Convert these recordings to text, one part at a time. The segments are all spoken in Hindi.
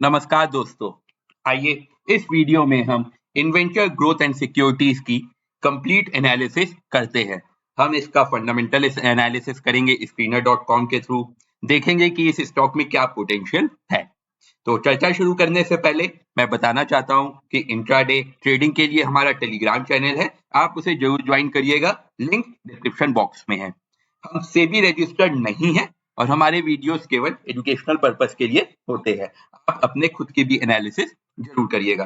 नमस्कार दोस्तों। आइए इस वीडियो में हम इन्वेंचर ग्रोथ एंड सिक्योरिटीज की कंप्लीट एनालिसिस करते हैं। हम इसका फंडामेंटल एनालिसिस करेंगे स्क्रीनर.com के थ्रू। देखेंगे कि इस स्टॉक में क्या पोटेंशियल है। तो चर्चा शुरू करने से पहले मैं बताना चाहता हूं कि इंट्राडे ट्रेडिंग के लिए हमारा टेलीग्राम चैनल है, आप उसे जरूर ज्वाइन करिएगा, लिंक डिस्क्रिप्शन बॉक्स में है। हम सेबी रजिस्टर्ड नहीं है और हमारे वीडियोस केवल एजुकेशनल पर्पस के लिए होते हैं। आप अपने खुद की भी एनालिसिस जरूर करिएगा।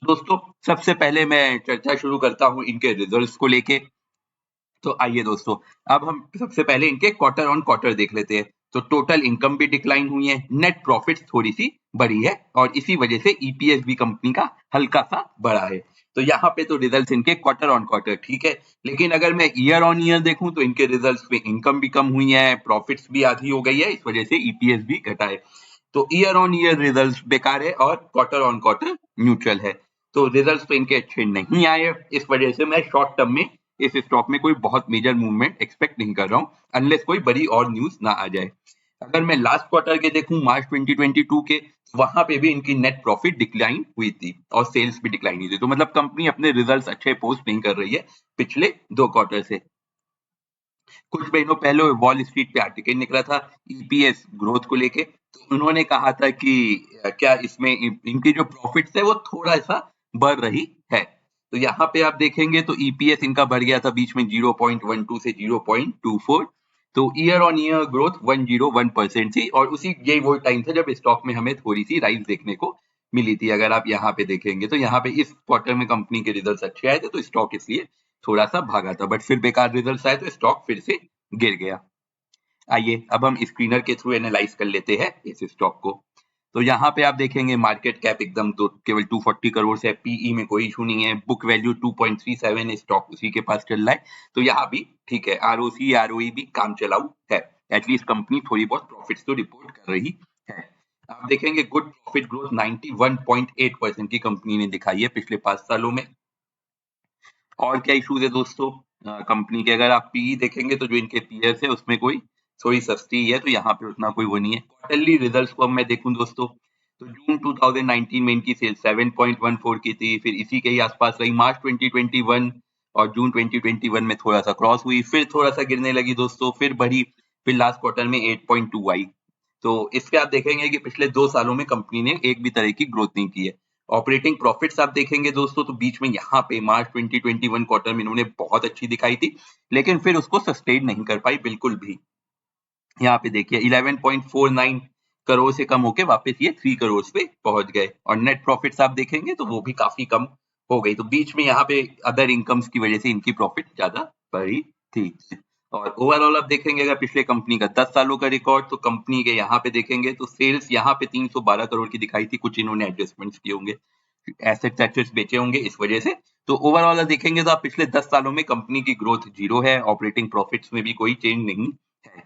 दोस्तों, सबसे पहले मैं चर्चा शुरू करता हूं इनके रिजल्ट्स को लेके। तो आइए दोस्तों, अब हम सबसे पहले इनके क्वार्टर ऑन क्वार्टर देख लेते हैं। तो टोटल इनकम भी डिक्लाइन हुई है, नेट प्रॉफिट थोड़ी सी बढ़ी है और इसी वजह से ईपीएस भी कंपनी का हल्का सा बढ़ा है। तो यहाँ पे तो रिजल्ट्स इनके क्वार्टर ऑन क्वार्टर ठीक है, लेकिन अगर मैं ईयर ऑन ईयर देखूं तो इनके रिजल्ट्स में इनकम भी कम हुई है, प्रॉफिट्स भी आधी हो गई है, इस वजह से ईपीएस भी घटा है। तो ईयर ऑन ईयर रिजल्ट्स बेकार है और क्वार्टर ऑन क्वार्टर न्यूट्रल है। तो रिजल्ट्स तो इनके अच्छे नहीं आए, इस वजह से मैं शॉर्ट टर्म में इस स्टॉक में कोई बहुत मेजर मूवमेंट एक्सपेक्ट नहीं कर रहा हूं, अनलेस कोई बड़ी और न्यूज ना आ जाए। अगर मैं लास्ट क्वार्टर के देखूं मार्च 2022 के, वहां पे भी इनकी नेट प्रॉफिट डिक्लाइन हुई थी और सेल्स भी डिक्लाइन हुई थी। तो मतलब कंपनी अपने रिजल्ट्स अच्छे पोस्ट नहीं कर रही है पिछले 2 क्वार्टर से। कुछ महीनों पहले वॉल स्ट्रीट पे आर्टिकल निकला था ईपीएस ग्रोथ को लेके। तो उन्होंने कहा था कि क्या इसमें इनकी जो प्रॉफिट्स है वो थोड़ा सा बढ़ रही है। तो यहाँ पे आप देखेंगे तो ईपीएस इनका बढ़ गया था बीच में 0.12 से 0.24। तो ईयर ऑन ईयर ग्रोथ 101% थी और उसी यही वो टाइम था जब स्टॉक में हमें थोड़ी सी राइज देखने को मिली थी। अगर आप यहाँ पे देखेंगे तो यहाँ पे इस क्वार्टर में कंपनी के रिजल्ट्स अच्छे आए थे तो स्टॉक इसलिए थोड़ा सा भागा था, बट फिर बेकार रिजल्ट्स आए तो स्टॉक फिर से गिर गया। आइए अब हम स्क्रीनर के थ्रू एनालाइज कर लेते हैं इस स्टॉक को। तो यहाँ पे आप देखेंगे मार्केट कैप एकदम तो केवल 240 करोड़ से, पीई में कोई इशू नहीं है, बुक वैल्यू 2.37 है, स्टॉक उसी के पास चल रहा है। तो यहाँ भी ठीक है, आरओसी आरओई भी काम चलाऊ है, एटलीस्ट कंपनी थोड़ी बहुत प्रॉफिट्स तो रिपोर्ट कर रही है। आप देखेंगे गुड प्रॉफिट ग्रोथ 91.8% की कंपनी ने दिखाई है पिछले 5 सालों में। और क्या इश्यूज है दोस्तों कंपनी के? अगर आप पीई देखेंगे तो जो इनके पीएस है उसमें कोई थोड़ी सस्ती है, तो यहाँ पे उतना कोई वो नहीं है। क्वार्टरली रिजल्ट्स को अब मैं देखूं दोस्तों, तो जून 2019 में इनकी सेल 7.14 की थी, फिर इसी के ही आसपास रही मार्च 2021 और जून 2021 में थोड़ा सा क्रॉस हुई, फिर थोड़ा सा गिरने लगी दोस्तों, फिर बढ़ी, फिर लास्ट क्वार्टर में 8.2 आई। तो इसके आप देखेंगे कि पिछले 2 सालों में कंपनी ने एक भी तरह की ग्रोथ नहीं की है। ऑपरेटिंग प्रॉफिट्स आप देखेंगे दोस्तों तो बीच में यहाँ पे मार्च 2021 क्वार्टर में इन्होंने बहुत अच्छी दिखाई थी, लेकिन फिर उसको सस्टेन नहीं कर पाई बिल्कुल भी। यहाँ पे देखिए 11.49 करोड़ से कम होके वापस ये 3 करोड़ पे पहुंच गए और नेट प्रॉफिट्स आप देखेंगे तो वो भी काफी कम हो गई। तो बीच में यहाँ पे अदर इनकम्स की वजह से इनकी प्रॉफिट ज्यादा बढ़ी थी। और ओवरऑल आप देखेंगे अगर पिछले कंपनी का 10 सालों का रिकॉर्ड, तो कंपनी के यहाँ पे देखेंगे तो सेल्स यहाँ पे 312 करोड़ की दिखाई थी, कुछ इन्होंने एडजस्टमेंट्स किए होंगे, एसेट्स एसेट्स बेचे होंगे इस वजह से। तो ओवरऑल देखेंगे तो आप पिछले 10 सालों में कंपनी की ग्रोथ जीरो है, ऑपरेटिंग प्रॉफिट्स में भी कोई चेंज नहीं है।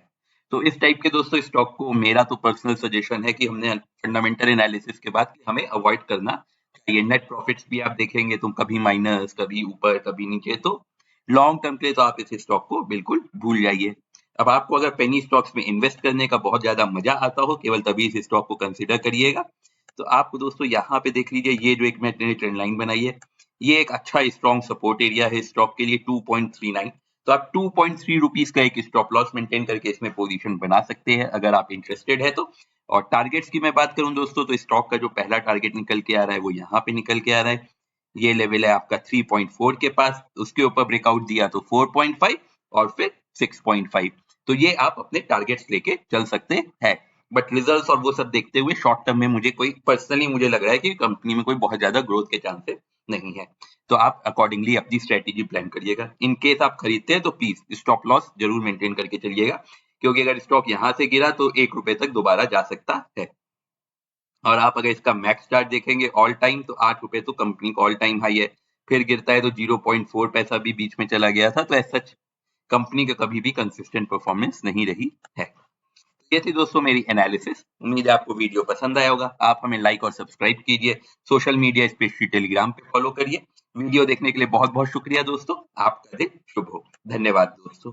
तो इस टाइप के दोस्तों स्टॉक को मेरा तो पर्सनल सजेशन है कि हमने फंडामेंटल एनालिसिस के बाद हमें अवॉइड करना चाहिए। नेट प्रॉफिट्स भी आप देखेंगे तो कभी माइनस, कभी ऊपर, कभी नीचे, तो लॉन्ग टर्म के लिए तो आप इस स्टॉक को बिल्कुल भूल जाइए। अब आपको अगर पेनी स्टॉक्स में इन्वेस्ट करने का बहुत ज्यादा मजा आता हो, केवल तभी इस स्टॉक को कंसिडर करिएगा। तो आपको दोस्तों यहाँ पे देख लीजिए, ये जो एक मैंने ट्रेंड लाइन बनाई है, ये एक अच्छा स्ट्रॉन्ग सपोर्ट एरिया है स्टॉक के लिए 2.39। तो आप 2.3 रुपीज का एक स्टॉप लॉस मेंटेन करके इसमें पोजीशन बना सकते हैं अगर आप इंटरेस्टेड है तो। और टारगेट्स की मैं बात करूं दोस्तों, तो स्टॉक का जो पहला टारगेट निकल के आ रहा है वो यहाँ पे निकल के आ रहा है। ये लेवल है आपका 3.4 के पास, उसके ऊपर ब्रेकआउट दिया तो 4.5 और फिर 6.5। तो ये आप अपने टारगेट्स लेके चल सकते हैं। बट रिजल्ट्स और वो सब देखते हुए शॉर्ट टर्म में मुझे कोई पर्सनली मुझे लग रहा है कि कंपनी में कोई बहुत ज्यादा ग्रोथ के चांसेस नहीं है। तो आप अकॉर्डिंगली अपनी स्ट्रेटेजी प्लान करिएगा। इन केस आप खरीदते हैं तो प्लीज स्टॉप लॉस जरूर मेंटेन करके चलिएगा, क्योंकि अगर स्टॉक यहाँ से गिरा तो 1 रुपए तक दोबारा जा सकता है। और आप अगर इसका मैक्स चार्ट देखेंगे ऑल टाइम, तो 8 रुपए तो कंपनी का ऑल टाइम हाई है, फिर गिरता है तो 0.4 पैसा भी बीच में चला गया था। तो एज सच कंपनी का कभी भी कंसिस्टेंट परफॉर्मेंस नहीं रही है। ये थी दोस्तों मेरी एनालिसिस। उम्मीद है आपको वीडियो पसंद आया होगा। आप हमें लाइक और सब्सक्राइब कीजिए, सोशल मीडिया स्पेशली टेलीग्राम पे फॉलो करिए। वीडियो देखने के लिए बहुत बहुत शुक्रिया दोस्तों। आपका दिन शुभ हो। धन्यवाद दोस्तों।